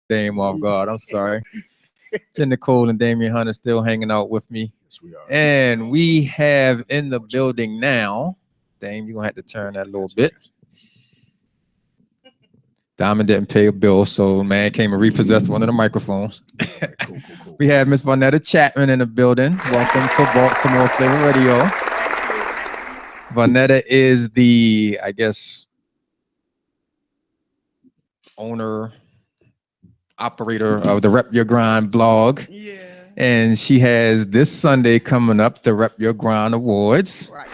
Dame off guard. I'm sorry. Jen Nicole and Damian Hunter still hanging out with me. Yes, we are. And we have in the building now, Dame, you're going to have to turn that a little bit. Diamond didn't pay a bill, so man came and repossessed one of the microphones. Cool. We have Miss Vonetta Chapman in the building. Welcome to Baltimore Flavor Radio. Vonetta is the, I guess, owner, operator of the Rep Your Grind blog. Yeah. And she has this Sunday coming up the Rep Your Grind Awards, Right.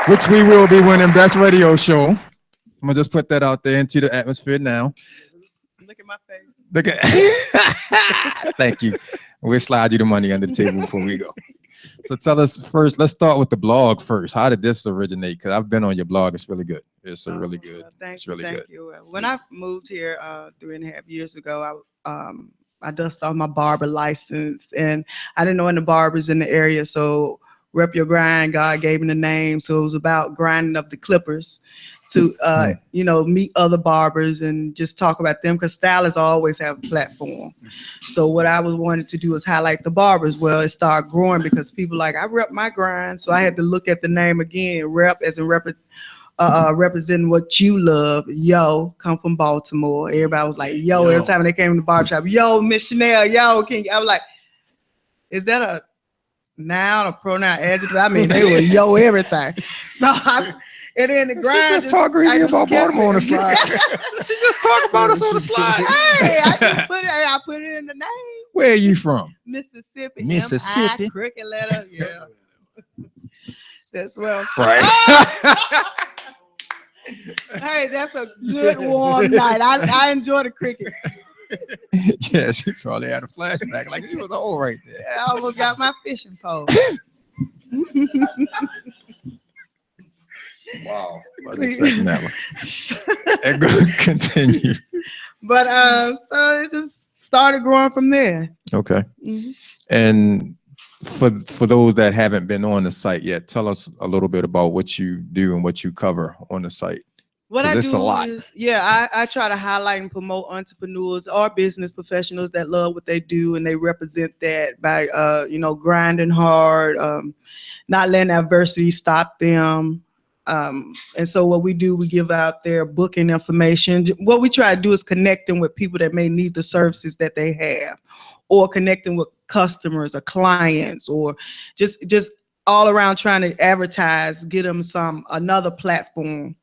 which we will be winning Best Radio Show. I'm gonna just put that out there into the atmosphere now. Look at my face. Look at thank you. We'll slide you the money under the table before we go. So tell us first, let's start with the blog first. How did this originate? Because I've been on your blog, it's really good. It's really good. It's really good. Thank you. When I moved here 3.5 years ago, I dusted off my barber license, and I didn't know any barbers in the area. So Rep Your Grind, God gave me the name. So it was about grinding up the clippers to, meet other barbers and just talk about them, because stylists always have a platform. So what I was wanted to do is highlight the barbers. Well, it started growing because people like, I rep my grind. So I had to look at the name again, rep as in representing what you love. Yo, come from Baltimore. Everybody was like, yo, every time they came in the barbershop, yo, Miss Chanel, yo, King. I was like, is that a noun, a pronoun, adjective? I mean, they were yo everything. So and then the grind. She just talk greasy about Baltimore on the slide. She just talk about us on the slide. Hey, I put it in the name. Where are you from? Mississippi. Mississippi. M-I, cricket letter. Yeah. That's well. Right. Hey, that's a good warm night. I enjoy the cricket. Yeah, she probably had a flashback. Like she was old right there. I almost got my fishing pole. Wow. Wasn't expecting that one. And go continue. But so it just started growing from there. Okay. Mm-hmm. And for those that haven't been on the site yet, tell us a little bit about what you do and what you cover on the site. What I do a lot. is, I try to highlight and promote entrepreneurs or business professionals that love what they do, and they represent that by, grinding hard, not letting adversity stop them. And so what we do, we give out their booking information. What we try to do is connecting with people that may need the services that they have, or connecting with customers or clients, or just all around trying to advertise, get them another platform,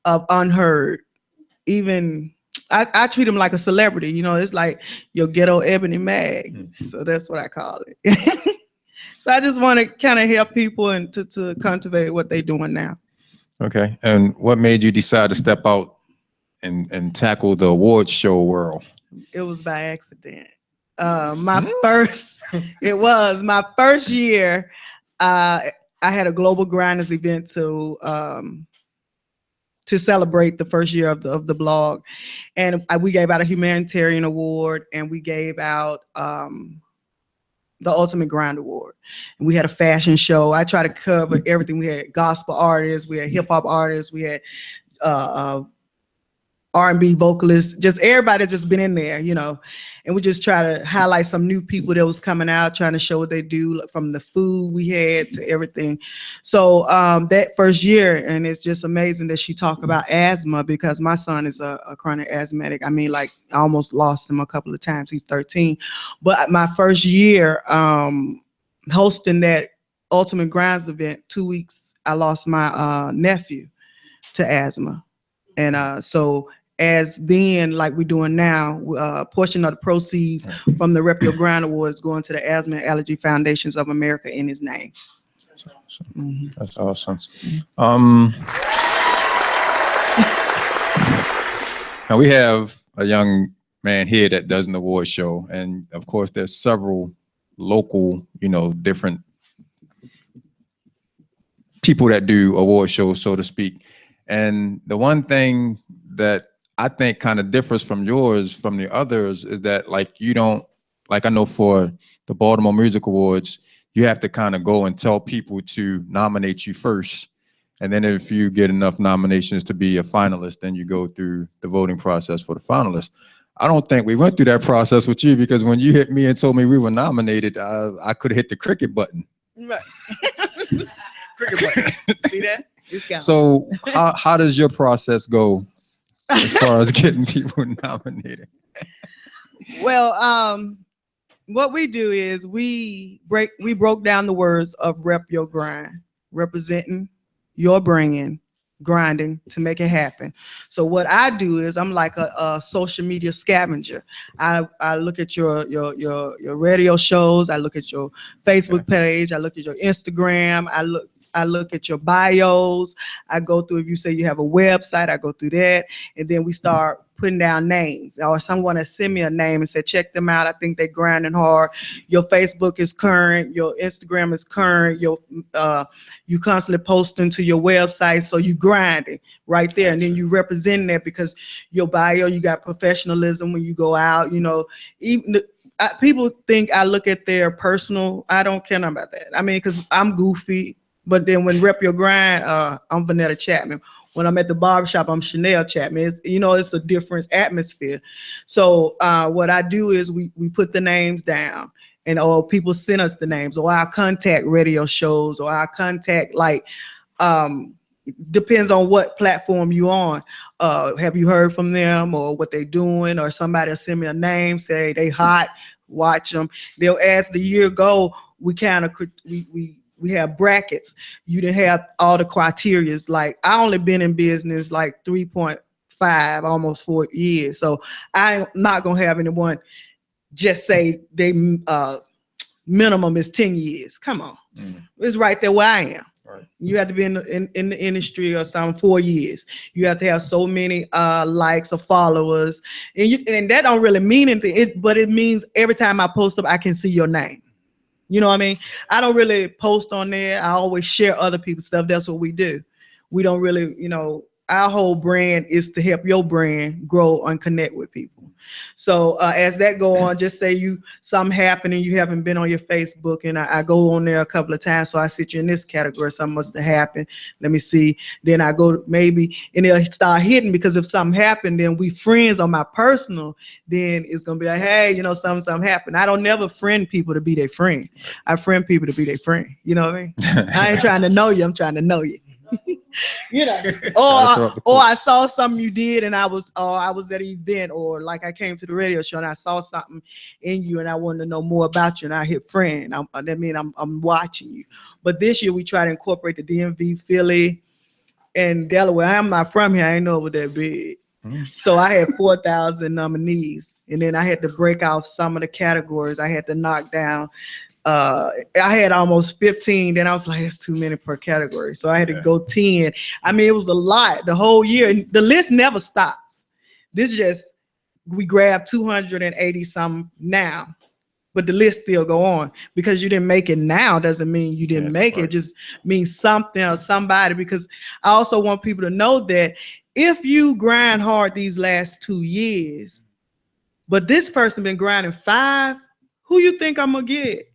of unheard. Even I treat them like a celebrity, it's like your ghetto Ebony Mag. Mm-hmm. So that's what I call it. So I just want to kind of help people and to cultivate what they're doing now. Okay. And what made you decide to step out and tackle the awards show world? It was by accident. It was my first year. I had a Global Grinders event to celebrate the first year of the blog, and we gave out a humanitarian award, and we gave out the Ultimate Grind Award, and we had a fashion show. I try to cover everything. We had gospel artists, we had hip hop artists, we had R&B vocalists, just everybody just been in there, and we just try to highlight some new people that was coming out, trying to show what they do, from the food we had to everything. So that first year, and it's just amazing that she talked about asthma, because my son is a chronic asthmatic. I mean, like, I almost lost him a couple of times. He's 13. But my first year hosting that Ultimate Grinds event, 2 weeks, I lost my nephew to asthma. And so as then, like we're doing now, a portion of the proceeds from the Rep Your Grind Awards going to the Asthma and Allergy Foundations of America in his name. That's awesome. Mm-hmm. That's awesome. Now we have a young man here that does an award show, and of course there's several local, different people that do award shows, so to speak. And the one thing that I think kind of differs from yours, from the others, is that I know for the Baltimore Music Awards, you have to kind of go and tell people to nominate you first. And then if you get enough nominations to be a finalist, then you go through the voting process for the finalists. I don't think we went through that process with you, because when you hit me and told me we were nominated, I could have hit the cricket button. Right. Cricket button. See that? So how does your process go as far as getting people nominated? Well, what we do is we broke down the words of Rep Your Grind, representing your brand, grinding to make it happen. So what I do is I'm like a social media scavenger. I look at your radio shows, I look at your Facebook page, I look at your Instagram, I look at your bios, I go through, if you say you have a website, I go through that, and then we start putting down names, or someone that send me a name and said, check them out, I think they're grinding hard. Your Facebook is current, your Instagram is current, you constantly posting to your website, so you grinding right there, and then you representing that, because your bio, you got professionalism when you go out, you know, even people think I look at their personal, I don't care about that. I mean, because I'm goofy, but then when Rep Your Grind, I'm Vanetta Chapman. When I'm at the barbershop, I'm Chanel Chapman. It's a different atmosphere. So what I do is we put the names down, and people send us the names, or I contact radio shows, or I contact depends on what platform you on. Have you heard from them, or what they doing, or somebody will send me a name, say they hot, watch them. They'll ask the year ago, we kind of we have brackets. You didn't have all the criterias. Like, I only been in business like 3.5, almost 4 years. So I'm not gonna have anyone just say they minimum is 10 years. Come on. It's right there where I am. Right. You have to be in the industry or something 4 years. You have to have so many likes or followers, and that don't really mean anything. But it means every time I post up, I can see your name. You know what I mean? I don't really post on there. I always share other people's stuff. That's what we do. We don't really, our whole brand is to help your brand grow and connect with people. So as that go on, just say something happened and you haven't been on your Facebook, and I go on there a couple of times, so I sit you in this category. Something must have happened. Let me see. Then I go maybe, and they'll start hitting, because if something happened, then we friends on my personal, then it's gonna be like, hey, something happened. I don't never friend people to be their friend. I friend people to be their friend. You know what I mean? I ain't trying to know you. I'm trying to know you. Or I saw something you did, and I was at an event, or like I came to the radio show and I saw something in you and I wanted to know more about you, and I hit friend. That means I'm watching you. But this year we try to incorporate the DMV, Philly, and Delaware. I'm not from here. I ain't know it was that big. So I had 4,000 nominees, and then I had to break off some of the categories. I had to knock down. I had almost 15. Then I was like, that's too many per category. So I had to go 10. I mean, it was a lot the whole year. The list never stops. We grabbed 280 some now, but the list still go on. Because you didn't make it now doesn't mean you didn't make it. It just means something or somebody. Because I also want people to know that if you grind hard these last 2 years, but this person been grinding 5, who you think I'm gonna get?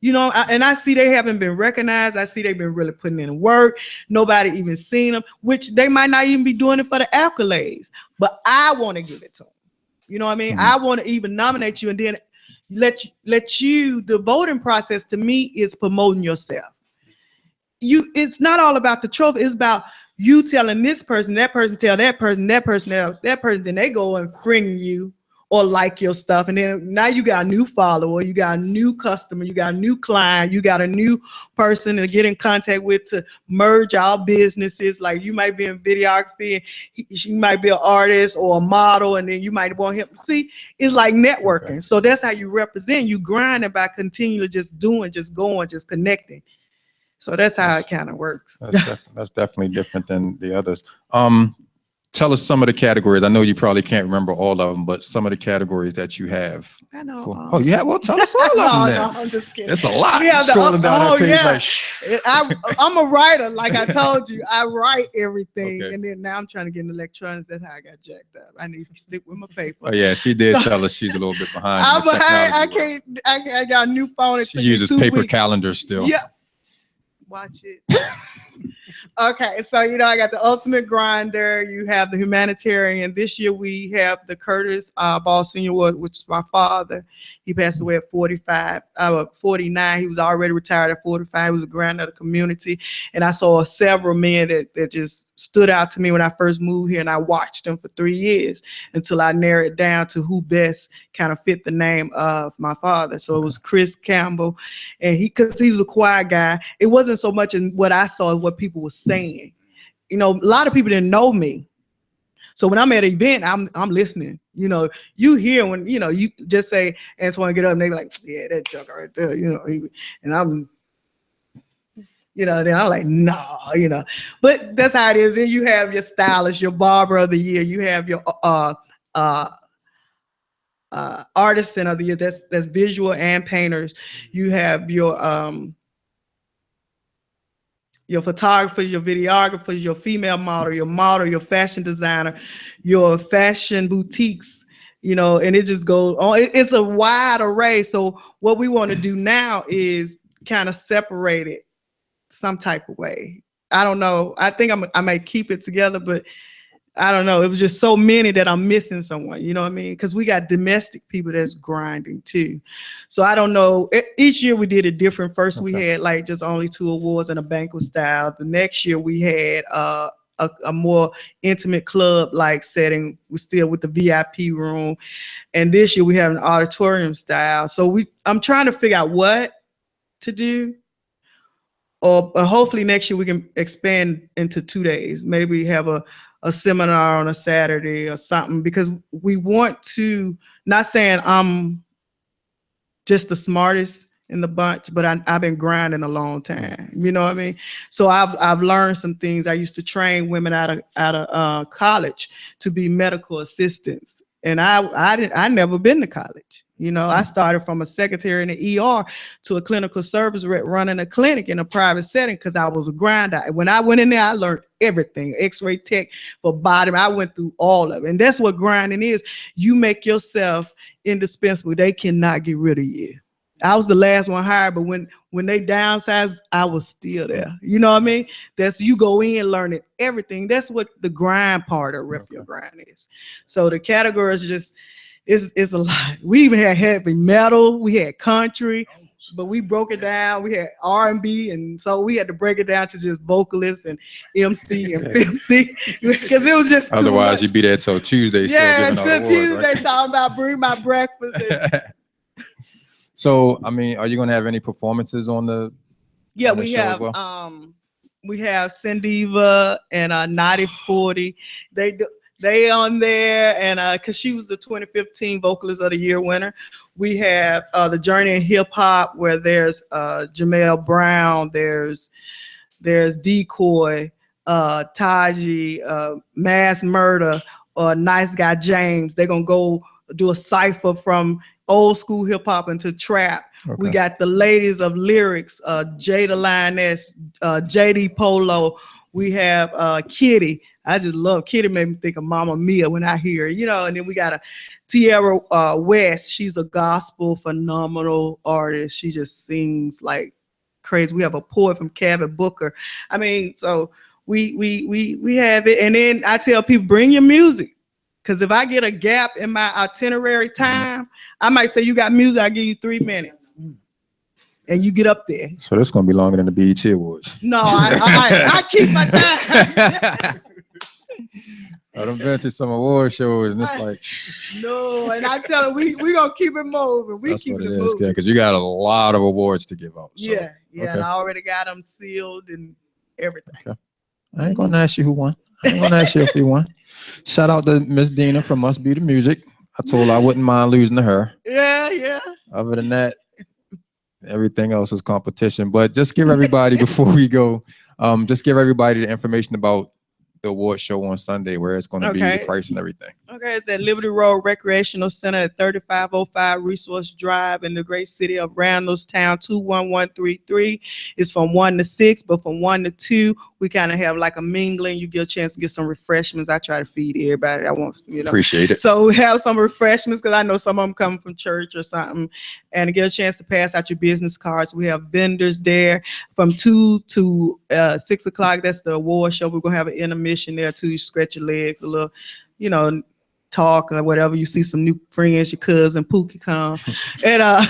And I see they haven't been recognized. I see they've been really putting in work. Nobody even seen them, which they might not even be doing it for the accolades. But I want to give it to them. You know what I mean? I want to even nominate you, and then let you. The voting process to me is promoting yourself. It's not all about the trophy. It's about you telling this person, that person tell that person, that person tell that person. Then they go and bring you or like your stuff, and then now you got a new follower, you got a new customer, you got a new client, you got a new person to get in contact with to merge our businesses. Like, you might be in videography, and she might be an artist or a model, and then you might want him. See, it's like networking. Okay. So that's how you represent. You grinding by continually just doing, just going, just connecting. So that's how it kind of works. That's definitely different than the others. Tell us some of the categories. I know you probably can't remember all of them, but some of the categories that you have. I know. Well, tell us all of them. No, I'm just kidding. It's a lot. Yeah, scrolling down that page. I'm a writer. Like I told you, I write everything. Okay. And then now I'm trying to get in electronics. That's how I got jacked up. I need to stick with my paper. Oh yeah, she did tell us she's a little bit behind. I can't. I got a new phone. She uses paper calendars still. Yeah. Watch it. Okay, so I got the Ultimate Grinder. You have the Humanitarian. This year we have the Curtis Ball Senior Award, which is my father. He passed away at 49. He was already retired at 45. He was a grandson of the community, and I saw several men that just stood out to me when I first moved here, and I watched them for 3 years until I narrowed it down to who best kind of fit the name of my father. So it was Chris Campbell, and because he was a quiet guy, it wasn't so much in what I saw, what people were saying. A lot of people didn't know me. So when I'm at an event, I'm listening. You hear when, you just say, Antoine, get up, and they be like, yeah, that joker right there, and I'm, then I'm like, no, but that's how it is. Then you have your stylist, your barber of the year. You have your artisan of the year. That's visual and painters. You have your photographers, your videographers, your female model, your fashion designer, your fashion boutiques, and it just goes on. It's a wide array. So what we want to do now is kind of separate it some type of way. I don't know. I think I may keep it together, but I don't know. It was just so many that I'm missing someone, you know what I mean? Because we got domestic people that's grinding too. So I don't know. Each year we did it different. First we had like just only 2 awards in a banquet style. The next year we had a more intimate club-like setting. We're still with the VIP room. And this year we have an auditorium style. So I'm trying to figure out what to do. Or hopefully next year we can expand into 2 days. Maybe have a seminar on a Saturday or something, because we want to, not saying I'm just the smartest in the bunch, but I've been grinding a long time. You know what I mean? So I've learned some things. I used to train women out of college to be medical assistants. And I never been to college. I started from a secretary in the ER to a clinical service rep running a clinic in a private setting because I was a grinder. When I went in there, I learned everything. X-ray tech, phlebotomy. I went through all of it. And that's what grinding is. You make yourself indispensable. They cannot get rid of you. I was the last one hired, but when they downsized, I was still there. You know what I mean? That's, you go in learning everything. That's what the grind part of Rep Your Grind is. So the categories just, it's a lot. We even had heavy metal, we had country, but we broke it down. We had R&B, and so we had to break it down to just vocalists and MC and FMC because it was just otherwise you'd be there till Tuesday. Yeah, till Tuesday, right? Talking about bring my breakfast. So, I mean, are you going to have any performances on the? Yeah, we have. We have Sendiva and Naughty 40. They on there, and because she was the 2015 Vocalist of the Year winner. We have the Journey in Hip Hop, where there's Jamel Brown, there's Decoy, Taji, Mass Murder, Nice Guy James. They're gonna go do a cipher from old school hip hop into trap. Okay. We got the Ladies of Lyrics, Jada Lioness, JD Polo. We have Kitty. I just love Kitty. Made me think of Mama Mia when I hear her, and then we got a Tierra West. She's a gospel phenomenal artist. She just sings like crazy. We have a poet from Cabot Booker. I mean, so we have it. And then I tell people, bring your music. Because if I get a gap in my itinerary time, I might say, you got music, I'll give you 3 minutes. And you get up there. So that's going to be longer than the BET Awards. No, I keep my time. I've been to some award shows, and it's like... No, and I tell them, we going to keep it moving. That's what it is, because you got a lot of awards to give out. So. Yeah, okay. And I already got them sealed and everything. Okay. I ain't going to ask you who won. I ain't going to ask you if you won. Shout out to Miss Dina from Must Be the Music. I told her I wouldn't mind losing to her. Yeah. Other than that, everything else is competition. But just give everybody, before we go, just give everybody the information about the award show on Sunday, where it's going to be, the price and everything. Okay, it's at Liberty Road Recreational Center at 3505 Resource Drive in the great city of Randallstown, 21133. It's from 1 to 6, but from 1 to 2, we kind of have like a mingling. You get a chance to get some refreshments. I try to feed everybody. I want, Appreciate it. So we have some refreshments because I know some of them come from church or something, and to get a chance to pass out your business cards. We have vendors there from 2 to 6 o'clock. That's the award show. We're going to have an intermission there too. You stretch your legs a little, talk or whatever. You see some new friends, your cousin Pookie come. And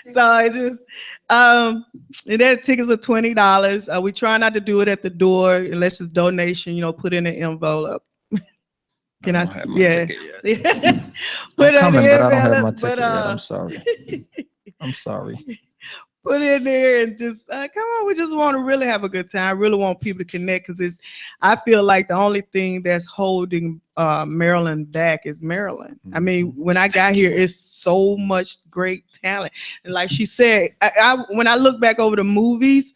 so it just and that tickets are $20. We try not to do it at the door unless it's donation, put in an envelope. Can I? Yeah. Put I'm coming, but I don't have my ticket yet. I'm sorry. I'm sorry. Put in there and just come on. We just want to really have a good time. I really want people to connect because I feel like the only thing that's holding Maryland back is Maryland. I mean, when I got here, it's so much great talent. And like she said, when I look back over the movies,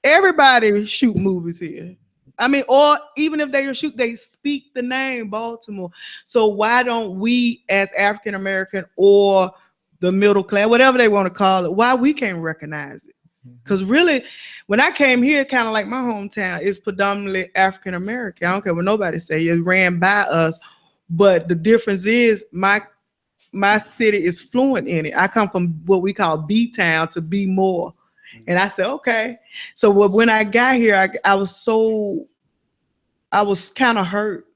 everybody shoot movies here. I mean, or even if they shoot, they speak the name Baltimore. So why don't we as African American or the middle class, whatever they want to call it, why we can't recognize it? Because really, when I came here, kind of like my hometown, it's predominantly African American. I don't care what nobody say. It ran by us, but the difference is my city is fluent in it. I come from what we call B town to be more, and I said okay. So when I got here, I was kind of hurt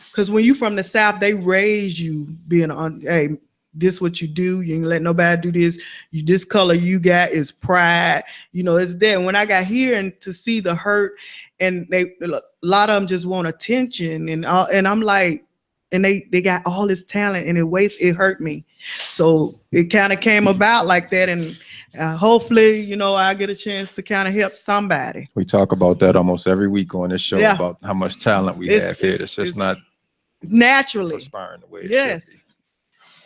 because when you from the South, they raise you being hey. This what you do. You ain't let nobody do this. This color you got is pride. It's there. When I got here and to see the hurt, and a lot of them just want attention, and I'm like, and they got all this talent, and it hurt me. So it kind of came about like that, and hopefully, I get a chance to kind of help somebody. We talk about that almost every week on this show about how much talent we have here. It's just not naturally inspiring the way it yes. should be.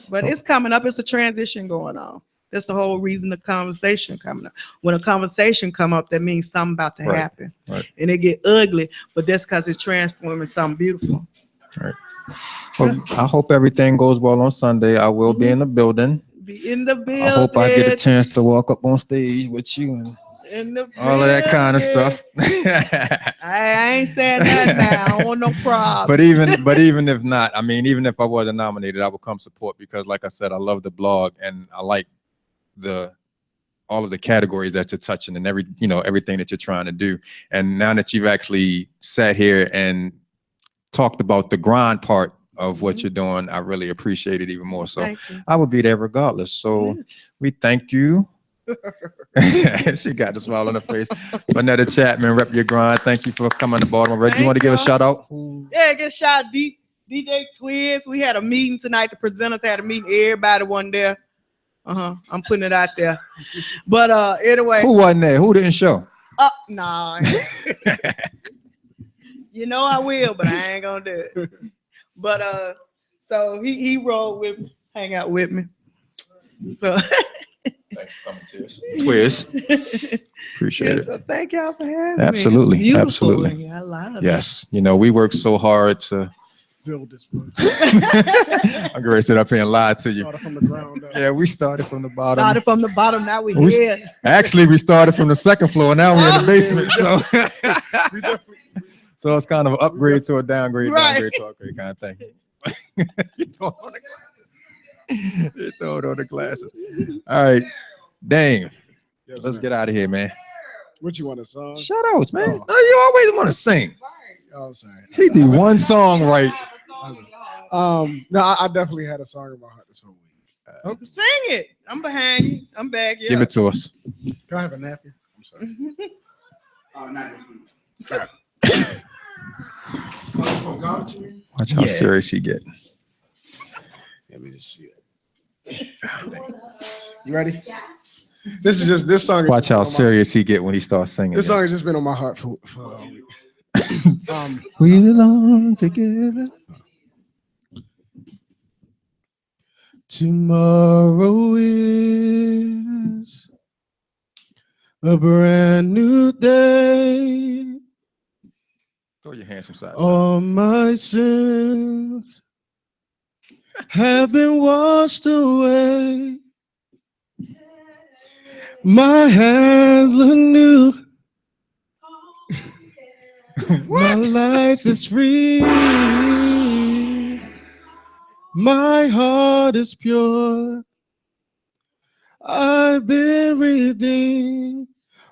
But it's coming up. It's a transition going on. That's the whole reason the conversation coming up. When a conversation come up, that means something about to happen. Right. And it get ugly, but that's because it's transforming something beautiful. Right. Well, I hope everything goes well on Sunday. I will be in the building. Be in the building. I hope I get a chance to walk up on stage with you and all of that kind of stuff. I ain't saying that now. I don't want no problem. But even if not, I mean, even if I wasn't nominated, I would come support because, like I said, I love the blog and I like all of the categories that you're touching and everything that you're trying to do. And now that you've actually sat here and talked about the grind part of what you're doing, I really appreciate it even more. So I will be there regardless. So we thank you. She got the smile on her face. Vonetta Chapman, Rep Your Grind. Thank you for coming to Baltimore. You want to give a shout out? Yeah, give a shout out DJ Twins. We had a meeting tonight. The presenters had a meeting. Everybody wasn't there. I'm putting it out there. But anyway. Who wasn't there? Who didn't show? Nah. I will, but I ain't gonna do it. But so he rolled with me, hang out with me. So thanks for coming to us. Twiz. Appreciate it. So thank y'all for having me. It's Absolutely. I love yes. We work so hard to build this place. I'm going to sit up here and lie to you. Started from the ground up. Yeah, we started from the bottom. Now we're here. Actually, we started from the second floor. Now we're in the basement. So so it's kind of an upgrade to a downgrade, downgrade to upgrade kind of thing. You throw it on the glasses. All right. Dang. Yes, let's man. get out of here, man. What you want to song? Shout outs, man. Oh. No, you always want to sing. Oh, sorry. He did one song right. No, I definitely had a song in my heart this whole week. Sing it. I'm behind you. I'm back. Yeah. Give it to us. Can I have a napkin? I'm sorry. Not this week. Watch how serious he get. Let me just see it. You ready? Yeah. This song. Watch how serious he get when he starts singing. This song has just been on my heart for a week. We belong together. Tomorrow is a brand new day. Throw your hands from side to side. All my sins have been washed away. My hands look new. My life is free. My heart is pure. I've been redeemed.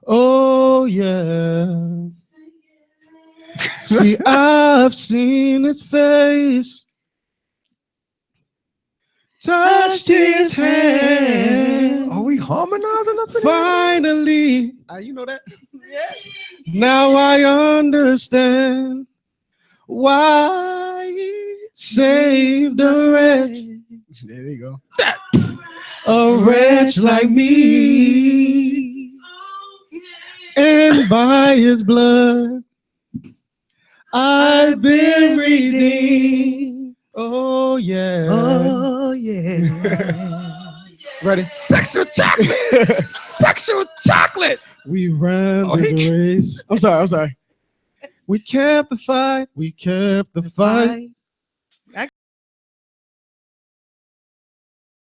Oh, yeah. See, I've seen his face, touched his hand. Are we harmonizing up in here? Finally, you know that? Now I understand why he saved a wretch. There you go. A wretch like me. And by his blood, I've been redeemed. Oh, yeah. Oh yeah. Ready? Sexual chocolate. Sexual chocolate. We ran Oh, this race. I'm sorry. We kept the fight. We kept the fight.